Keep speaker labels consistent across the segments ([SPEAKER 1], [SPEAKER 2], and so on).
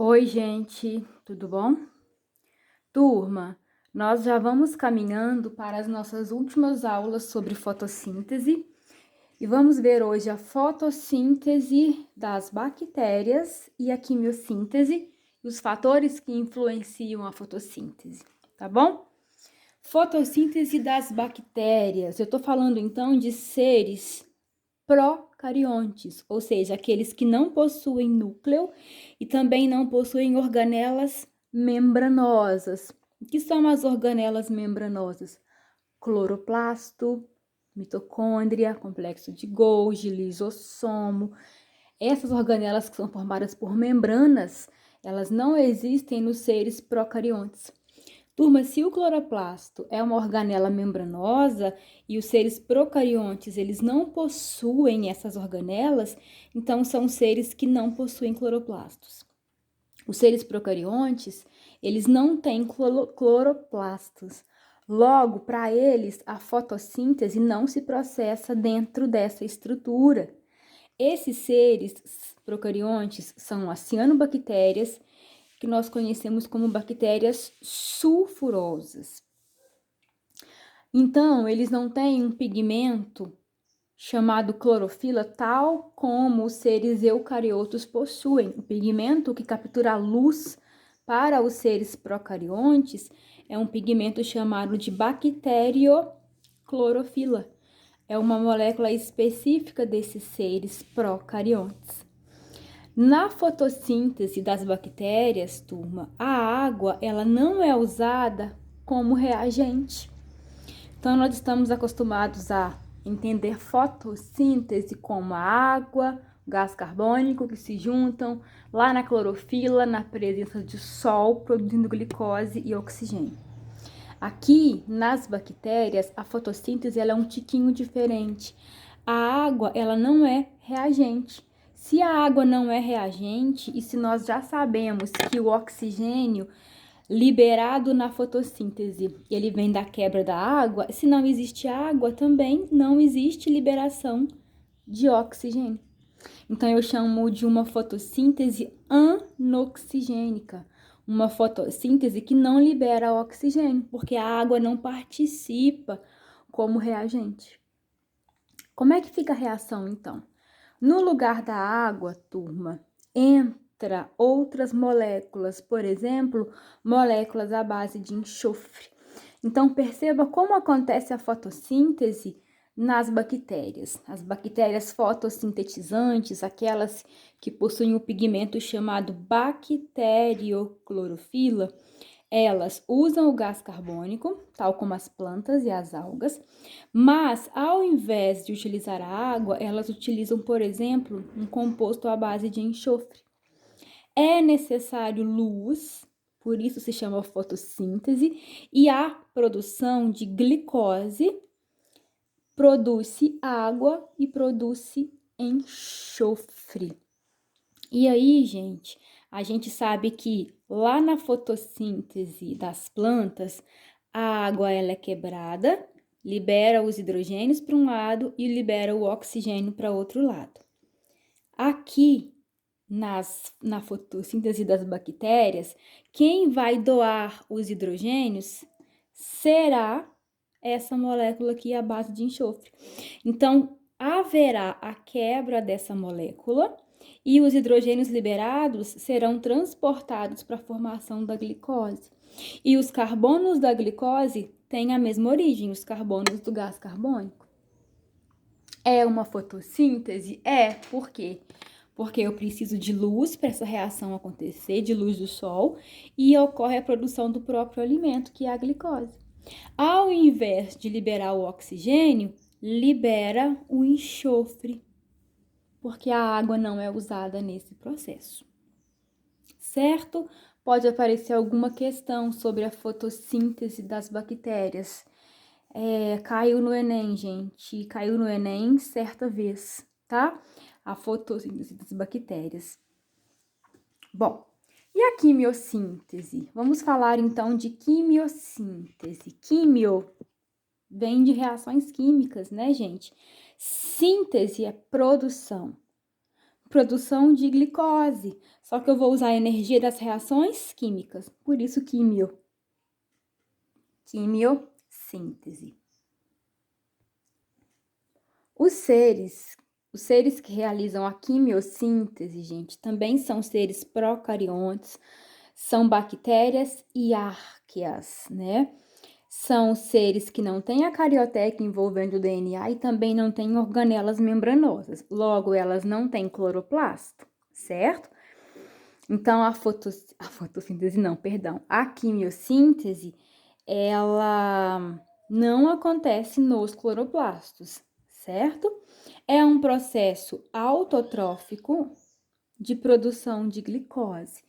[SPEAKER 1] Oi, gente, tudo bom? Turma, nós já vamos caminhando para as nossas últimas aulas sobre fotossíntese e vamos ver hoje a fotossíntese das bactérias e a quimiossíntese e os fatores que influenciam a fotossíntese, tá bom? Fotossíntese das bactérias. Eu tô falando então de seres procariontes, ou seja, aqueles que não possuem núcleo e também não possuem organelas membranosas. O que são as organelas membranosas? Cloroplasto, mitocôndria, complexo de Golgi, lisossomo. Essas organelas que são formadas por membranas, elas não existem nos seres procariontes. Turma, se o cloroplasto é uma organela membranosa e os seres procariontes, eles não possuem essas organelas, então são seres que não possuem cloroplastos. Os seres procariontes, eles não têm cloroplastos. Logo, para eles, a fotossíntese não se processa dentro dessa estrutura. Esses seres procariontes são as cianobactérias, que nós conhecemos como bactérias sulfurosas. Então, eles não têm um pigmento chamado clorofila, tal como os seres eucariotos possuem. O pigmento que captura a luz para os seres procariontes é um pigmento chamado de bacterioclorofila. É uma molécula específica desses seres procariontes. Na fotossíntese das bactérias, turma, a água ela não é usada como reagente. Então, nós estamos acostumados a entender fotossíntese como a água, o gás carbônico que se juntam lá na clorofila, na presença de sol, produzindo glicose e oxigênio. Aqui, nas bactérias, a fotossíntese ela é um tiquinho diferente. A água ela não é reagente. Se a água não é reagente e se nós já sabemos que o oxigênio liberado na fotossíntese, ele vem da quebra da água, se não existe água, também não existe liberação de oxigênio. Então, eu chamo de uma fotossíntese anoxigênica, uma fotossíntese que não libera oxigênio, porque a água não participa como reagente. Como é que fica a reação, então? No lugar da água, turma, entra outras moléculas, por exemplo, moléculas à base de enxofre. Então, perceba como acontece a fotossíntese nas bactérias. As bactérias fotossintetizantes, aquelas que possuem o pigmento chamado bacterioclorofila, elas usam o gás carbônico, tal como as plantas e as algas, mas ao invés de utilizar a água, elas utilizam, por exemplo, um composto à base de enxofre. É necessário luz, por isso se chama fotossíntese, e a produção de glicose produz-se água e produz-se enxofre. E aí, gente, a gente sabe que lá na fotossíntese das plantas, a água ela é quebrada, libera os hidrogênios para um lado e libera o oxigênio para outro lado. Aqui, na fotossíntese das bactérias, quem vai doar os hidrogênios será essa molécula aqui à base de enxofre. Então, haverá a quebra dessa molécula e os hidrogênios liberados serão transportados para a formação da glicose. E os carbonos da glicose têm a mesma origem, os carbonos do gás carbônico. É uma fotossíntese? É, por quê? Porque eu preciso de luz para essa reação acontecer, de luz do sol, e ocorre a produção do próprio alimento, que é a glicose. Ao invés de liberar o oxigênio, libera o enxofre, porque a água não é usada nesse processo. Certo? Pode aparecer alguma questão sobre a fotossíntese das bactérias. Caiu no Enem, gente. Caiu no Enem certa vez, tá? A fotossíntese das bactérias. Bom, e a quimiossíntese? Vamos falar então de quimiossíntese. Quimio vem de reações químicas, né, gente? Síntese é produção. produção de glicose. Só que eu vou usar a energia das reações químicas. Por isso, quimiossíntese. Os seres que realizam a quimiossíntese, gente, também são seres procariontes, são bactérias e arqueas, né? São seres que não têm a carioteca envolvendo o DNA e também não têm organelas membranosas. Logo, elas não têm cloroplasto, certo? Então, a fotossíntese não, perdão. A quimiossíntese, ela não acontece nos cloroplastos, certo? É um processo autotrófico de produção de glicose.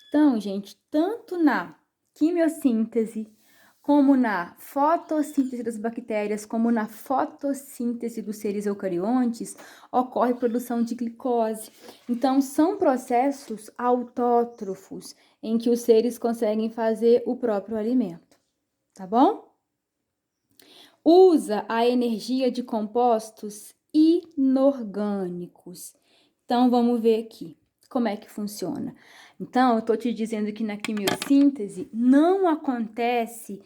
[SPEAKER 1] Então, gente, tanto na quimiossíntese, como na fotossíntese das bactérias, como na fotossíntese dos seres eucariontes, ocorre produção de glicose. Então, são processos autótrofos em que os seres conseguem fazer o próprio alimento, tá bom? Usa a energia de compostos inorgânicos. Então, vamos ver aqui como é que funciona. Então, eu estou te dizendo que na quimiossíntese não acontece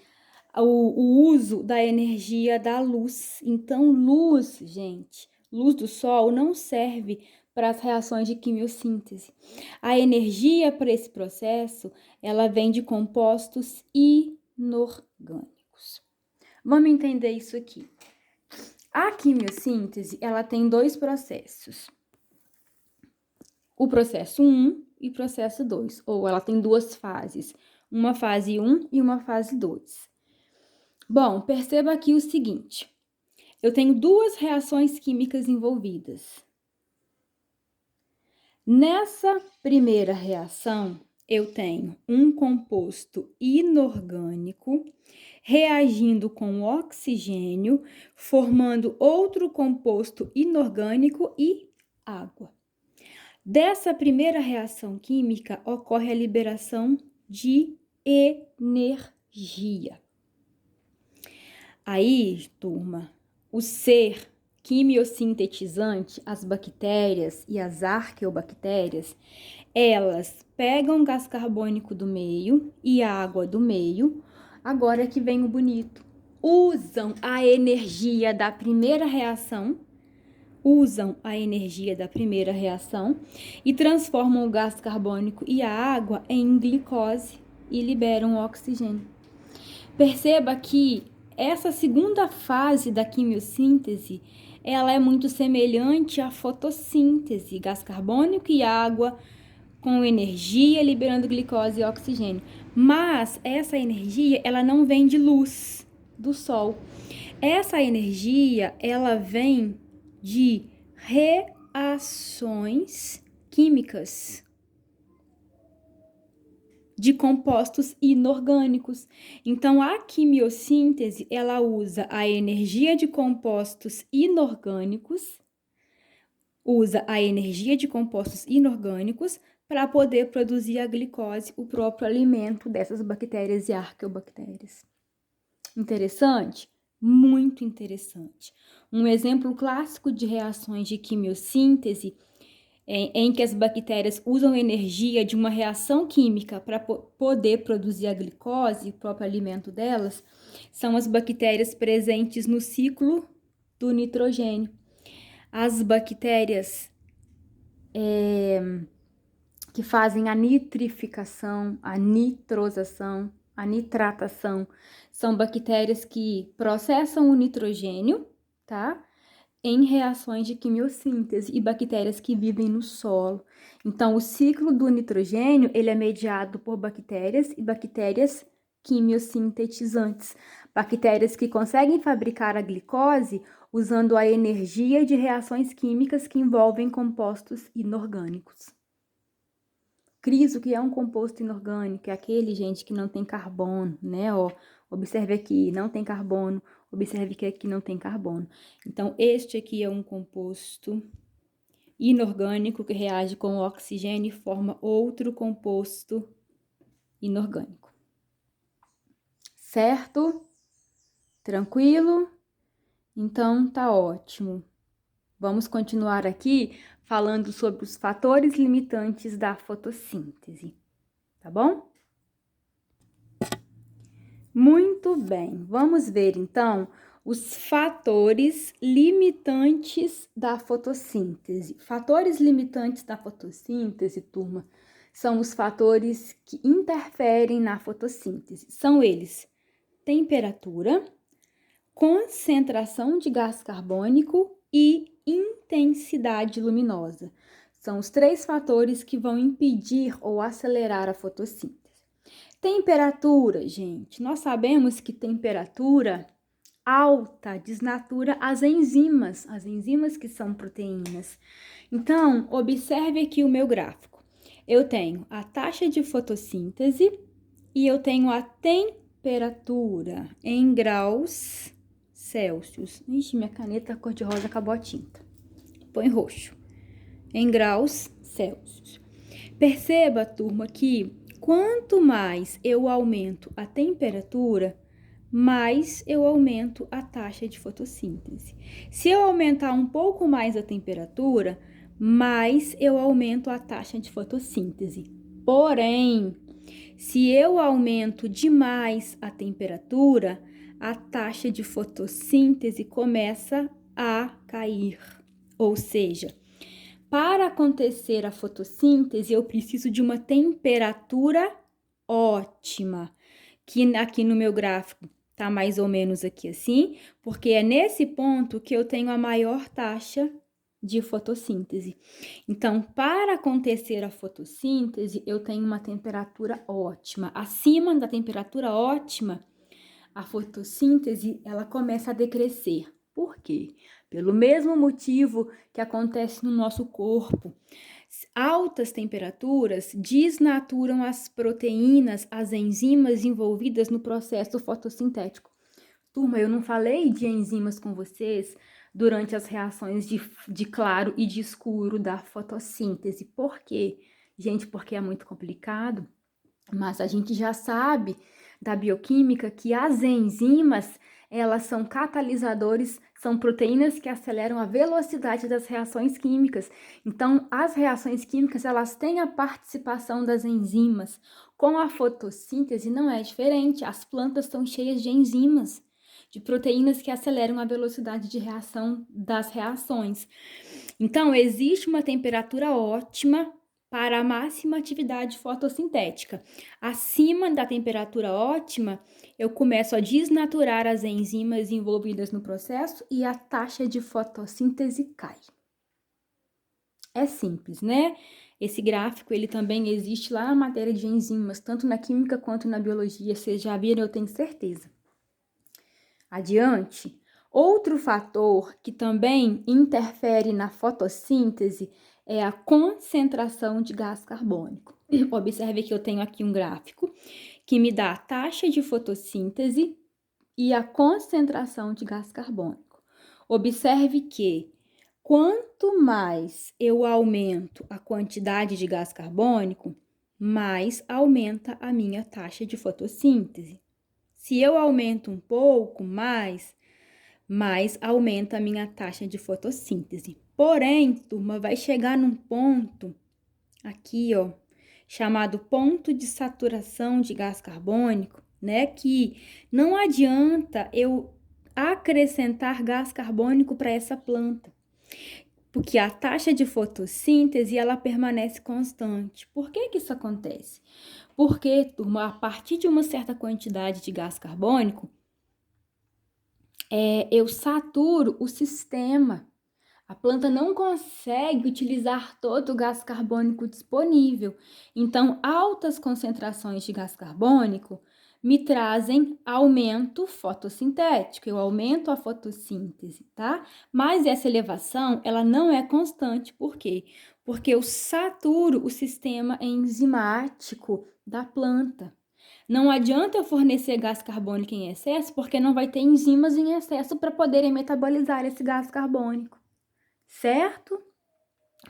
[SPEAKER 1] o uso da energia da luz. Então, luz, gente, luz do sol não serve para as reações de quimiossíntese. A energia para esse processo, ela vem de compostos inorgânicos. Vamos entender isso aqui. A quimiossíntese, ela tem dois processos. O processo 1 e o processo 2, ou ela tem duas fases, uma fase 1 e uma fase 2. Bom, perceba aqui o seguinte, eu tenho duas reações químicas envolvidas. Nessa primeira reação, eu tenho um composto inorgânico reagindo com oxigênio, formando outro composto inorgânico e água. Dessa primeira reação química ocorre a liberação de energia. Aí, turma, o ser quimiosintetizante, as bactérias e as arqueobactérias, elas pegam gás carbônico do meio e água do meio, agora que vem o bonito, usam a energia da primeira reação, e transformam o gás carbônico e a água em glicose e liberam o oxigênio. Perceba que essa segunda fase da quimiossíntese, ela é muito semelhante à fotossíntese, gás carbônico e água com energia liberando glicose e oxigênio. Mas essa energia, ela não vem de luz do sol. Essa energia, ela vem de reações químicas de compostos inorgânicos. Então, a quimiossíntese, ela usa a energia de compostos inorgânicos, para poder produzir a glicose, o próprio alimento dessas bactérias e arqueobactérias. Interessante? Muito interessante. Um exemplo clássico de reações de quimiossíntese em que as bactérias usam energia de uma reação química para poder produzir a glicose, o próprio alimento delas, são as bactérias presentes no ciclo do nitrogênio. As bactérias que fazem a nitrificação, a nitrosação, a nitratação, são bactérias que processam o nitrogênio, tá? Em reações de quimiossíntese e bactérias que vivem no solo. Então, o ciclo do nitrogênio, ele é mediado por bactérias e bactérias quimiosintetizantes, bactérias que conseguem fabricar a glicose usando a energia de reações químicas que envolvem compostos inorgânicos. Cris, o que é um composto inorgânico? É aquele, gente, que não tem carbono, né? Ó, observe aqui, não tem carbono. Observe que aqui não tem carbono. Então, este aqui é um composto inorgânico que reage com o oxigênio e forma outro composto inorgânico. Certo? Tranquilo? Então, tá ótimo. Vamos continuar aqui falando sobre os fatores limitantes da fotossíntese, tá bom? Muito bem, vamos ver então os fatores limitantes da fotossíntese. Fatores limitantes da fotossíntese, turma, são os fatores que interferem na fotossíntese. São eles: temperatura, concentração de gás carbônico e intensidade luminosa. São os 3 fatores que vão impedir ou acelerar a fotossíntese. Temperatura, gente. Nós sabemos que temperatura alta desnatura as enzimas que são proteínas. Então, observe aqui o meu gráfico. Eu tenho a taxa de fotossíntese e eu tenho a temperatura em graus Celsius. Ixi, minha caneta cor-de-rosa acabou a tinta. Põe roxo. Em graus Celsius. Perceba, turma, que quanto mais eu aumento a temperatura, mais eu aumento a taxa de fotossíntese. Se eu aumentar um pouco mais a temperatura, mais eu aumento a taxa de fotossíntese. Porém, se eu aumento demais a temperatura, a taxa de fotossíntese começa a cair. Ou seja, para acontecer a fotossíntese, eu preciso de uma temperatura ótima, que aqui no meu gráfico tá mais ou menos aqui assim, porque é nesse ponto que eu tenho a maior taxa de fotossíntese. Então, para acontecer a fotossíntese, eu tenho uma temperatura ótima. Acima da temperatura ótima, a fotossíntese, ela começa a decrescer. Por quê? Pelo mesmo motivo que acontece no nosso corpo. Altas temperaturas desnaturam as proteínas, as enzimas envolvidas no processo fotossintético. Turma, eu não falei de enzimas com vocês durante as reações de claro e de escuro da fotossíntese. Por quê? Gente, porque é muito complicado, mas a gente já sabe da bioquímica que as enzimas, elas são catalisadores, são proteínas que aceleram a velocidade das reações químicas. Então, as reações químicas, elas têm a participação das enzimas. Com a fotossíntese não é diferente, as plantas estão cheias de enzimas, de proteínas que aceleram a velocidade de reação das reações. Então, existe uma temperatura ótima para a máxima atividade fotossintética. Acima da temperatura ótima, eu começo a desnaturar as enzimas envolvidas no processo e a taxa de fotossíntese cai. É simples, né? Esse gráfico, ele também existe lá na matéria de enzimas, tanto na química quanto na biologia. Vocês já viram, eu tenho certeza. Adiante, outro fator que também interfere na fotossíntese é a concentração de gás carbônico. Observe que eu tenho aqui um gráfico que me dá a taxa de fotossíntese e a concentração de gás carbônico. Observe que quanto mais eu aumento a quantidade de gás carbônico, mais aumenta a minha taxa de fotossíntese. Se eu aumento um pouco mais aumenta a minha taxa de fotossíntese. Porém, turma, vai chegar num ponto aqui, ó, chamado ponto de saturação de gás carbônico, né? Que não adianta eu acrescentar gás carbônico para essa planta, porque a taxa de fotossíntese, ela permanece constante. Por que que isso acontece? Porque, turma, a partir de uma certa quantidade de gás carbônico, eu saturo o sistema. A planta não consegue utilizar todo o gás carbônico disponível. Então, altas concentrações de gás carbônico me trazem aumento fotossintético, eu aumento a fotossíntese, tá? Mas essa elevação, ela não é constante. Por quê? Porque eu saturo o sistema enzimático da planta. Não adianta eu fornecer gás carbônico em excesso, porque não vai ter enzimas em excesso para poderem metabolizar esse gás carbônico, certo?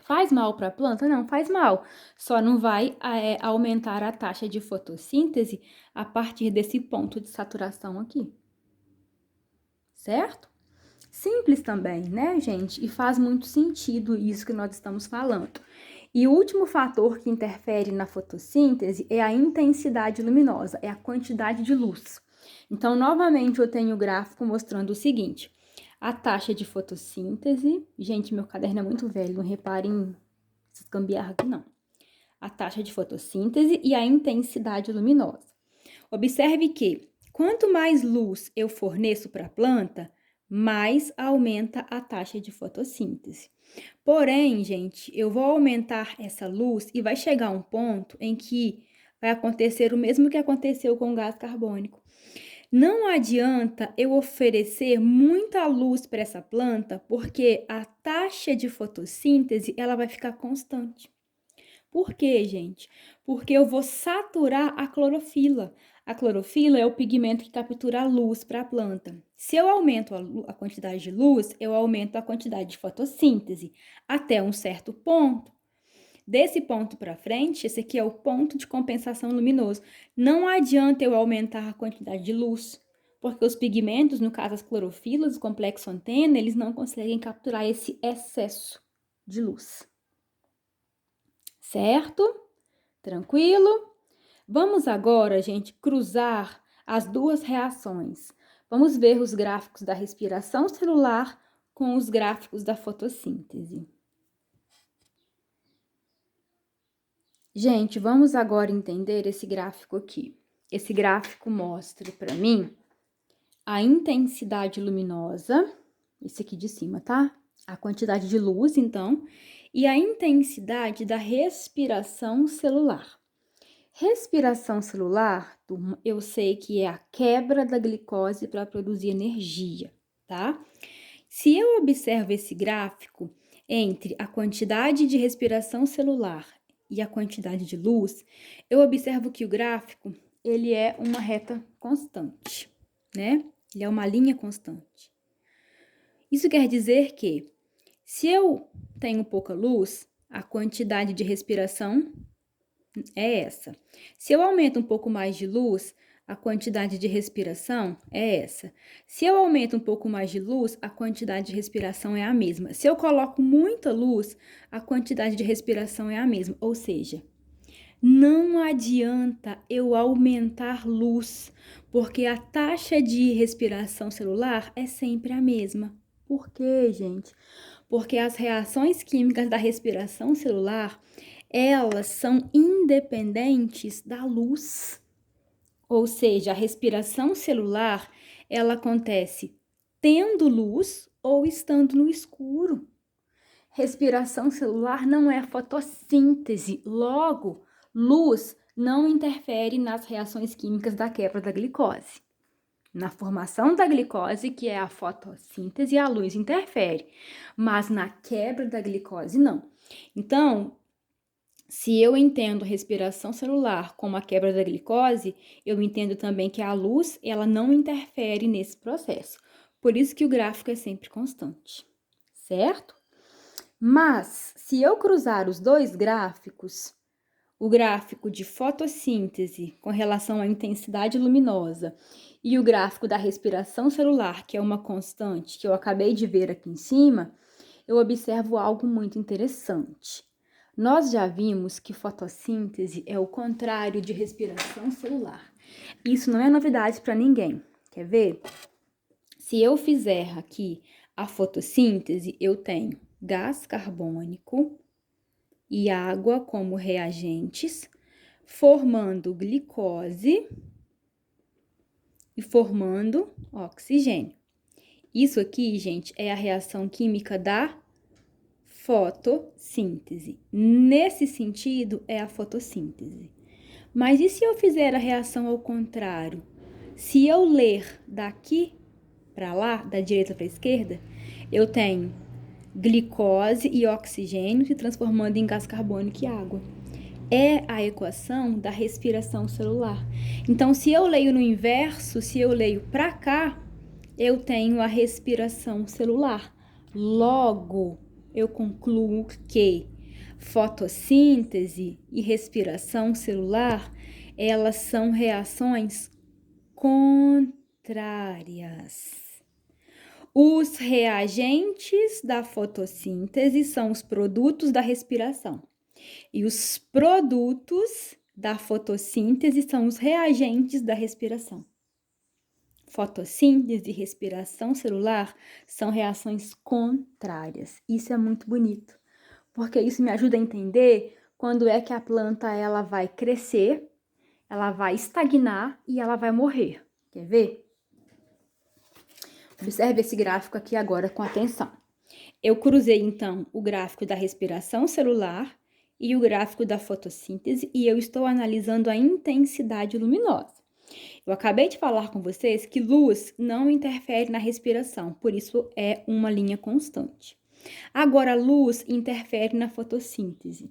[SPEAKER 1] Faz mal para a planta? Não faz mal, só não vai aumentar a taxa de fotossíntese a partir desse ponto de saturação aqui, certo? Simples também, né, gente? E faz muito sentido isso que nós estamos falando. E o último fator que interfere na fotossíntese é a intensidade luminosa, é a quantidade de luz. Então, novamente, eu tenho o gráfico mostrando o seguinte: a taxa de fotossíntese, gente, meu caderno é muito velho, não reparem essas gambiarra aqui não. A taxa de fotossíntese e a intensidade luminosa. Observe que quanto mais luz eu forneço para a planta, mais aumenta a taxa de fotossíntese. Porém, gente, eu vou aumentar essa luz e vai chegar um ponto em que vai acontecer o mesmo que aconteceu com o gás carbônico. Não adianta eu oferecer muita luz para essa planta, porque a taxa de fotossíntese ela vai ficar constante. Por quê, gente? Porque eu vou saturar a clorofila. A clorofila é o pigmento que captura a luz para a planta. Se eu aumento a quantidade de luz, eu aumento a quantidade de fotossíntese até um certo ponto. Desse ponto para frente, esse aqui é o ponto de compensação luminoso. Não adianta eu aumentar a quantidade de luz, porque os pigmentos, no caso as clorofilas, o complexo antena, eles não conseguem capturar esse excesso de luz. Certo? Tranquilo? Vamos agora, gente, cruzar as duas reações. Vamos ver os gráficos da respiração celular com os gráficos da fotossíntese. Gente, vamos agora entender esse gráfico aqui. Esse gráfico mostra para mim a intensidade luminosa, esse aqui de cima, tá? A quantidade de luz, então, e a intensidade da respiração celular. Respiração celular, turma, eu sei que é a quebra da glicose para produzir energia, tá? Se eu observo esse gráfico entre a quantidade de respiração celular e a quantidade de luz, eu observo que o gráfico, ele é uma reta constante, né? Ele é uma linha constante. Isso quer dizer que, se eu tenho pouca luz, a quantidade de respiração é essa. Se eu aumento um pouco mais de luz, a quantidade de respiração é essa. Se eu aumento um pouco mais de luz, a quantidade de respiração é a mesma. Se eu coloco muita luz, a quantidade de respiração é a mesma. Ou seja, não adianta eu aumentar luz, porque a taxa de respiração celular é sempre a mesma. Por quê, gente? Porque as reações químicas da respiração celular, elas são independentes da luz. Ou seja, a respiração celular, ela acontece tendo luz ou estando no escuro. Respiração celular não é fotossíntese, logo, luz não interfere nas reações químicas da quebra da glicose. Na formação da glicose, que é a fotossíntese, a luz interfere, mas na quebra da glicose, não. Então, se eu entendo respiração celular como a quebra da glicose, eu entendo também que a luz, ela não interfere nesse processo. Por isso que o gráfico é sempre constante, certo? Mas, se eu cruzar os dois gráficos, o gráfico de fotossíntese com relação à intensidade luminosa e o gráfico da respiração celular, que é uma constante que eu acabei de ver aqui em cima, eu observo algo muito interessante. Nós já vimos que fotossíntese é o contrário de respiração celular. Isso não é novidade para ninguém. Quer ver? Se eu fizer aqui a fotossíntese, eu tenho gás carbônico e água como reagentes, formando glicose e formando oxigênio. Isso aqui, gente, é a reação química da fotossíntese. Nesse sentido, é a fotossíntese. Mas e se eu fizer a reação ao contrário? Se eu ler daqui para lá, da direita para a esquerda, eu tenho glicose e oxigênio se transformando em gás carbônico e água. É a equação da respiração celular. Então, se eu leio no inverso, se eu leio para cá, eu tenho a respiração celular. Logo, eu concluo que fotossíntese e respiração celular, elas são reações contrárias. Os reagentes da fotossíntese são os produtos da respiração. E os produtos da fotossíntese são os reagentes da respiração. Fotossíntese e respiração celular são reações contrárias. Isso é muito bonito, porque isso me ajuda a entender quando é que a planta ela vai crescer, ela vai estagnar e ela vai morrer. Quer ver? Observe esse gráfico aqui agora com atenção. Eu cruzei, então, o gráfico da respiração celular e o gráfico da fotossíntese e eu estou analisando a intensidade luminosa. Eu acabei de falar com vocês que luz não interfere na respiração, por isso é uma linha constante. Agora, a luz interfere na fotossíntese.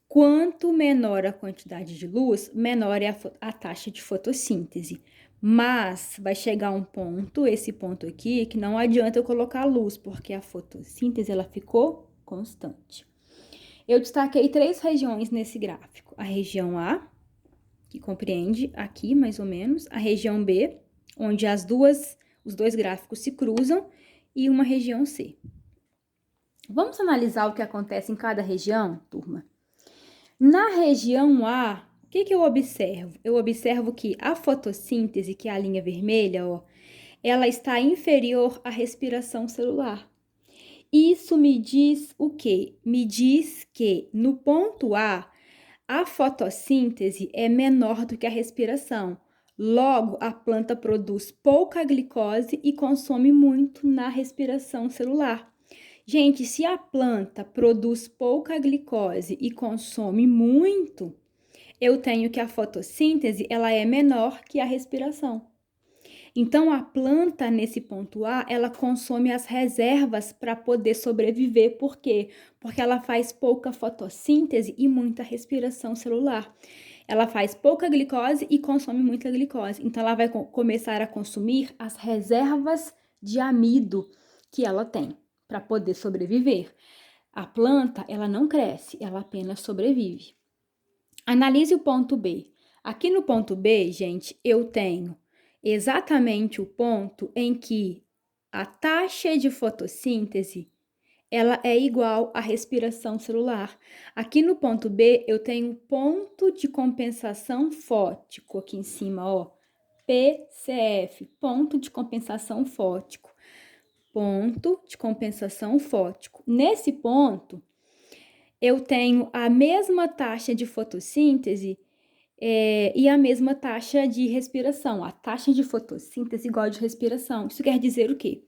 [SPEAKER 1] Quanto menor a quantidade de luz, menor é a taxa de fotossíntese. Mas vai chegar um ponto, esse ponto aqui, que não adianta eu colocar luz, porque a fotossíntese ela ficou constante. Eu destaquei 3 regiões nesse gráfico. A região A, que compreende aqui mais ou menos, a região B, onde os dois gráficos se cruzam, e uma região C. Vamos analisar o que acontece em cada região, turma? Na região A, o que eu observo? Eu observo que a fotossíntese, que é a linha vermelha, ó, ela está inferior à respiração celular. Isso me diz o quê? Me diz que no ponto a fotossíntese é menor do que a respiração. Logo, a planta produz pouca glicose e consome muito na respiração celular. Gente, se a planta produz pouca glicose e consome muito, eu tenho que a fotossíntese ela é menor que a respiração. Então, a planta, nesse ponto A, ela consome as reservas para poder sobreviver. Por quê? Porque ela faz pouca fotossíntese e muita respiração celular. Ela faz pouca glicose e consome muita glicose. Então, ela vai começar a consumir as reservas de amido que ela tem para poder sobreviver. A planta, ela não cresce, ela apenas sobrevive. Analise o ponto B. Aqui no ponto B, gente, eu tenho exatamente o ponto em que a taxa de fotossíntese ela é igual à respiração celular. Aqui no ponto B, eu tenho ponto de compensação fótico aqui em cima, ó. PCF, ponto de compensação fótico. Ponto de compensação fótico. Nesse ponto, eu tenho a mesma taxa de fotossíntese e a mesma taxa de respiração. A taxa de fotossíntese igual a de respiração. Isso quer dizer o quê?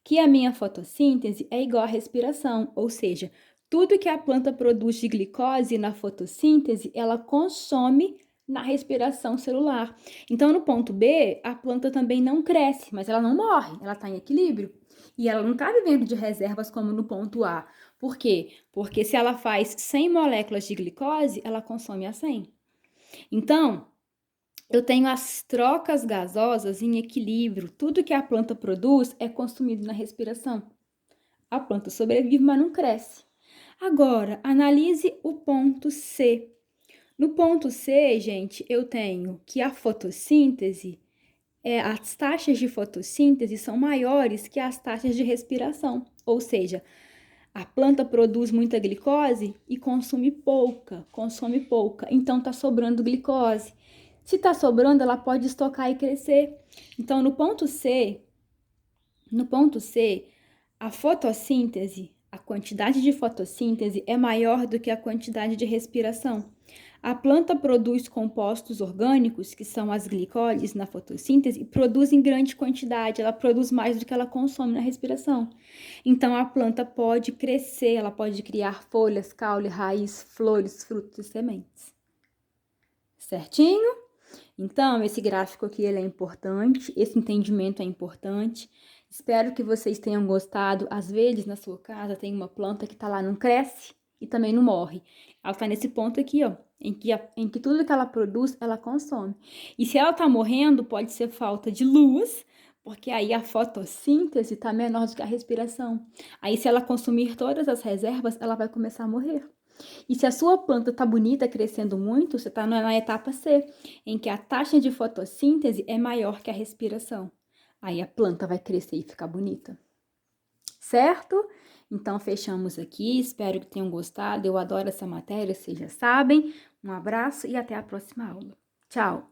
[SPEAKER 1] Que a minha fotossíntese é igual à respiração, ou seja, tudo que a planta produz de glicose na fotossíntese, ela consome na respiração celular. Então, no ponto B, a planta também não cresce, mas ela não morre, ela está em equilíbrio. E ela não está vivendo de reservas como no ponto A. Por quê? Porque se ela faz 100 moléculas de glicose, ela consome a 100. Então, eu tenho as trocas gasosas em equilíbrio. Tudo que a planta produz é consumido na respiração. A planta sobrevive, mas não cresce. Agora, analise o ponto C. No ponto C, gente, eu tenho que a fotossíntese, as taxas de fotossíntese são maiores que as taxas de respiração. Ou seja, a planta produz muita glicose e consome pouca. Então, está sobrando glicose. Se está sobrando, ela pode estocar e crescer. Então, no ponto C, a fotossíntese, a quantidade de fotossíntese é maior do que a quantidade de respiração. A planta produz compostos orgânicos, que são as glicólises na fotossíntese, e produz em grande quantidade, ela produz mais do que ela consome na respiração. Então, a planta pode crescer, ela pode criar folhas, caule, raiz, flores, frutos e sementes. Certinho? Então, esse gráfico aqui ele é importante, esse entendimento é importante. Espero que vocês tenham gostado. Às vezes, na sua casa, tem uma planta que tá lá, não cresce e também não morre. Ela tá nesse ponto aqui, ó, em que tudo que ela produz, ela consome. E se ela tá morrendo, pode ser falta de luz, porque aí a fotossíntese tá menor do que a respiração. Aí, se ela consumir todas as reservas, ela vai começar a morrer. E se a sua planta tá bonita, crescendo muito, você tá na etapa C, em que a taxa de fotossíntese é maior que a respiração. Aí a planta vai crescer e ficar bonita. Certo? Então, fechamos aqui. Espero que tenham gostado. Eu adoro essa matéria, vocês já sabem. Um abraço e até a próxima aula. Tchau!